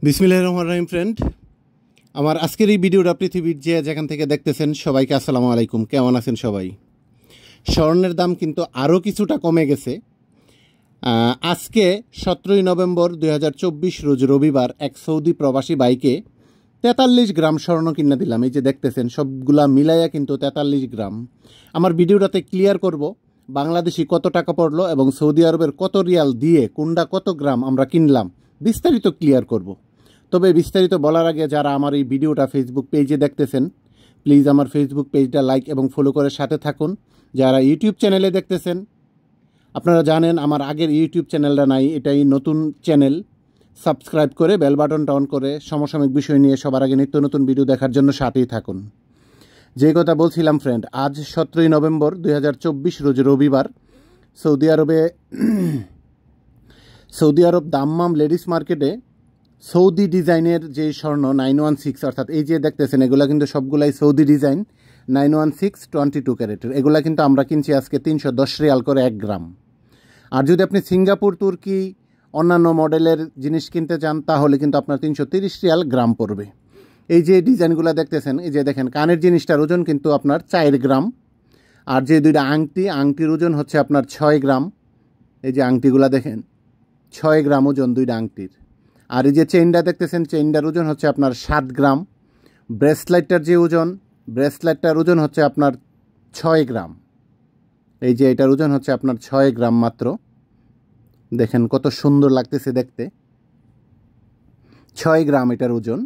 বিসমিল্লাহির রহমানির রহিম ফ্রেন্ড, আমার আজকের এই ভিডিওটা পৃথিবীর যে যেখান থেকে দেখতেছেন সবাইকে আসসালামু আলাইকুম। কেমন আছেন সবাই? স্বর্ণের দাম কিন্তু আরও কিছুটা কমে গেছে। আজকে 17ই নভেম্বর 2024 রোজ রবিবার এক সৌদি প্রবাসী বাইকে 43 গ্রাম স্বর্ণ কিনে দিলাম। এই যে দেখতেছেন সবগুলা মিলাইয়া কিন্তু 43 গ্রাম। আমার ভিডিওটাতে ক্লিয়ার করব বাংলাদেশি কত টাকা পড়লো এবং সৌদি আরবের কত রিয়াল দিয়ে কোনটা কত গ্রাম আমরা কিনলাম, বিস্তারিত ক্লিয়ার করব। তবে বিস্তারিত বলার আগে যারা আমার এই ভিডিওটা ফেসবুক পেজে দেখতেছেন, প্লিজ আমার ফেসবুক পেজটা লাইক এবং ফলো করে সাথে থাকুন। যারা ইউটিউব চ্যানেলে দেখতেছেন, আপনারা জানেন আমার আগের ইউটিউব চ্যানেলটা নাই, এটাই নতুন চ্যানেল। সাবস্ক্রাইব করে বেল বাটনটা অন করে সমসাময়িক বিষয় নিয়ে সবার আগে নিত্য নতুন ভিডিও দেখার জন্য সাথেই থাকুন। যে কথা বলছিলাম ফ্রেন্ড, আজ 17ই নভেম্বর 2024 রোজ রবিবার সৌদি আরব দাম্মাম লেডিস মার্কেটে সৌদি ডিজাইনের যে স্বর্ণ 916, অর্থাৎ এই যে দেখতেছেন এগুলা কিন্তু সবগুলাই সৌদি ডিজাইন 916 22 ক্যারেটের। এগুলা কিন্তু আমরা কিনছি আজকে 310 রিয়াল করে 1 গ্রাম। আর যদি আপনি সিঙ্গাপুর, তুর্কি, অন্যান্য মডেলের জিনিস কিনতে চান তাহলে কিন্তু আপনার 330 রিয়াল গ্রাম পড়বে। এই যে ডিজাইনগুলো দেখতেছেন, এই যে দেখেন কানের জিনিসটার ওজন কিন্তু আপনার 4 গ্রাম। আর যে দুইটা আংটির ওজন হচ্ছে আপনার 6 গ্রাম। এই যে আংটিগুলো দেখেন 6 গ্রাম ওজন দুইটা আংটির। আর এই যে চেইনটা দেখতেছেন, চেইনটার ওজন হচ্ছে আপনার 7 গ্রাম। ব্রেসলেটটার ওজন হচ্ছে আপনার 6 গ্রাম। এই যে এটার ওজন হচ্ছে আপনার 6 গ্রাম মাত্র। দেখেন কত সুন্দর লাগতেছে দেখতে, 6 গ্রাম এটার ওজন।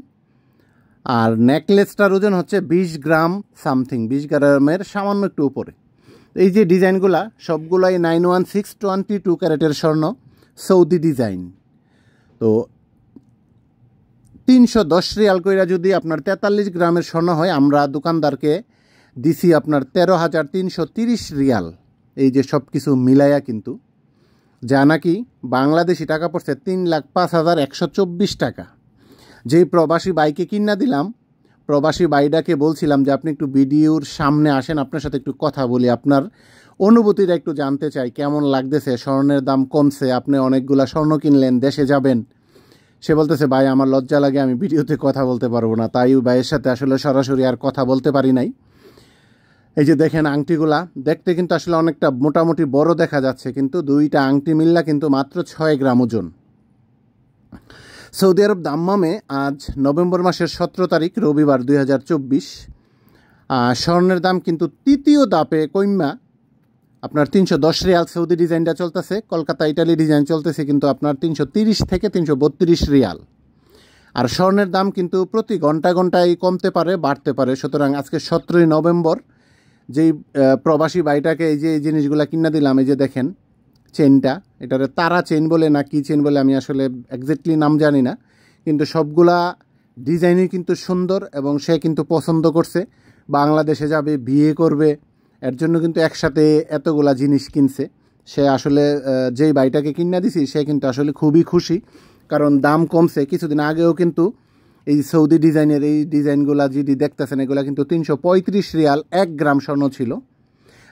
আর নেকলেসটার ওজন হচ্ছে 20 গ্রাম সামথিং, 20 গ্রামের সামান্য একটু উপরে। এই যে ডিজাইনগুলা সবগুলাই 916 22 ক্যারেটের স্বর্ণ, সৌদি ডিজাইন। তো 310 রিয়াল কইরা যদি আপনার 43 গ্রামের স্বর্ণ হয়, আমরা দোকানদারকে দিছি আপনার 13,330 রিয়াল। এই যে সব কিছু মিলাইয়া কিন্তু, যা নাকি বাংলাদেশি টাকা পড়ছে 3,05,124 টাকা। যেই প্রবাসী বাইকে কিনা দিলাম, প্রবাসী বাইটাকে বলছিলাম যে আপনি একটু ভিডিওর সামনে আসেন, আপনার সাথে একটু কথা বলি, আপনার অনুভূতিটা একটু জানতে চাই, কেমন লাগতেছে, স্বর্ণের দাম কমছে, আপনি অনেকগুলা স্বর্ণ কিনলেন, দেশে যাবেন। সে বলতেছে ভাই আমার লজ্জা লাগে, আমি ভিডিওতে কথা বলতে পারবো না। তাই ভাইয়ের সাথে আসলে সরাসরি আর কথা বলতে পারি নাই। এই যে দেখেন আংটিগুলা দেখতে কিন্তু আসলে অনেকটা মোটামুটি বড় দেখা যাচ্ছে, কিন্তু দুইটা আংটি মিললা কিন্তু মাত্র 6 গ্রাম ওজন। সৌদি আরব দাম্মামে আজ নভেম্বর মাসের 17 তারিখ রবিবার 2024 স্বর্ণের দাম কিন্তু তৃতীয় ধাপে কইমা আপনার 310 রিয়াল সৌদি ডিজাইনটা চলতেছে। কলকাতা ইটালি ডিজাইন চলতেছে কিন্তু আপনার 330 থেকে 332 রিয়াল। আর স্বর্ণের দাম কিন্তু প্রতি ঘন্টায় কমতে পারে, বাড়তে পারে। সুতরাং আজকে 17ই নভেম্বর যেই প্রবাসী ভাইটাকে এই যে এই জিনিসগুলো কিনা দিলাম, এই যে দেখেন চেনটা, এটারে তারা চেন বলে না কি চেন বলে আমি আসলে এক্স্যাক্টলি নাম জানি না, কিন্তু সবগুলা ডিজাইনই কিন্তু সুন্দর এবং সে কিন্তু পছন্দ করছে। বাংলাদেশে যাবে, বিয়ে করবে, এর জন্য কিন্তু একসাথে এতগুলা জিনিস কিনছে। সে আসলে যেই বাইটাকে কিনা দিছি সে কিন্তু আসলে খুবই খুশি, কারণ দাম কমছে। কিছুদিন আগেও কিন্তু এই সৌদি ডিজাইনের এই ডিজাইনগুলা যেটি দেখতেছেন এগুলা কিন্তু 335 রিয়াল 1 গ্রাম স্বর্ণ ছিল।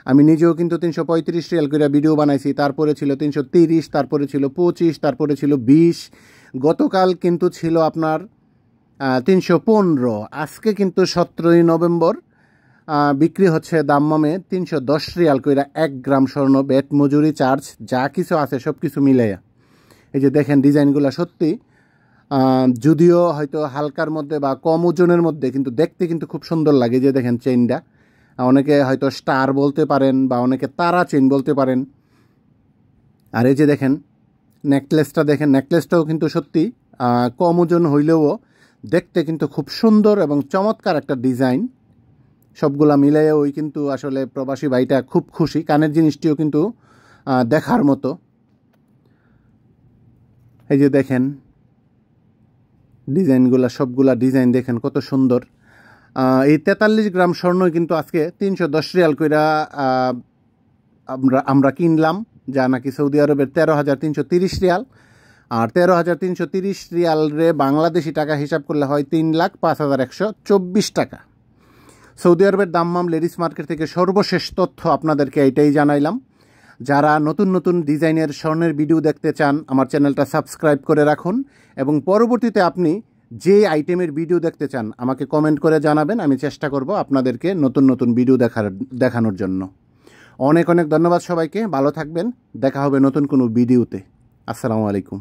আমি নিজেও কিন্তু 335 রিয়াল করে ভিডিও বানাইছি। তারপরে ছিল 330, তারপরে ছিল 25, তারপরে ছিল 20। গতকাল কিন্তু ছিল আপনার 315। আজকে কিন্তু 17ই নভেম্বর বিক্রি হচ্ছে দাম্মামে 310 রিয়াল কইরা 1 গ্রাম স্বর্ণ, ব্যাট, মজুরি, চার্জ যা কিছু আছে সব কিছু মিলাইয়া। এই যে দেখেন ডিজাইনগুলো সত্যি, যদিও হয়তো হালকার মধ্যে বা কম ওজনের মধ্যে, কিন্তু দেখতে কিন্তু খুব সুন্দর লাগে। যে দেখেন চেইনটা, অনেকে হয়তো স্টার বলতে পারেন বা অনেকে তারা চেইন বলতে পারেন। আর এই যে দেখেন নেকলেসটা, দেখেন নেকলেসটাও কিন্তু সত্যি কম ওজন হইলেও দেখতে কিন্তু খুব সুন্দর এবং চমৎকার একটা ডিজাইন। সবগুলা মিলাইয়া ওই কিন্তু আসলে প্রবাসী ভাইটা খুব খুশি। কানের জিনিসটিও কিন্তু দেখার মতো। এই যে দেখেন ডিজাইনগুলা, সবগুলা ডিজাইন দেখেন কত সুন্দর। এই 43 গ্রাম স্বর্ণ কিন্তু আজকে 310 রিয়াল কইরা আমরা কিনলাম, যা নাকি সৌদি আরবের 13,330 রিয়াল। আর 13,330 রিয়াল রে বাংলাদেশি টাকা হিসাব করলে হয় 3,05,124 টাকা। সৌদি আরবের দাম্মাম লেডিস মার্কেট থেকে সর্বশেষ তথ্য আপনাদেরকে এটাই জানাইলাম। যারা নতুন নতুন ডিজাইনের স্বর্ণের ভিডিও দেখতে চান আমার চ্যানেলটা সাবস্ক্রাইব করে রাখুন এবং পরবর্তীতে আপনি যে আইটেমের ভিডিও দেখতে চান আমাকে কমেন্ট করে জানাবেন। আমি চেষ্টা করব আপনাদেরকে নতুন নতুন ভিডিও দেখানোর জন্য। অনেক অনেক ধন্যবাদ সবাইকে, ভালো থাকবেন, দেখা হবে নতুন কোনো ভিডিওতে। আসসালামু আলাইকুম।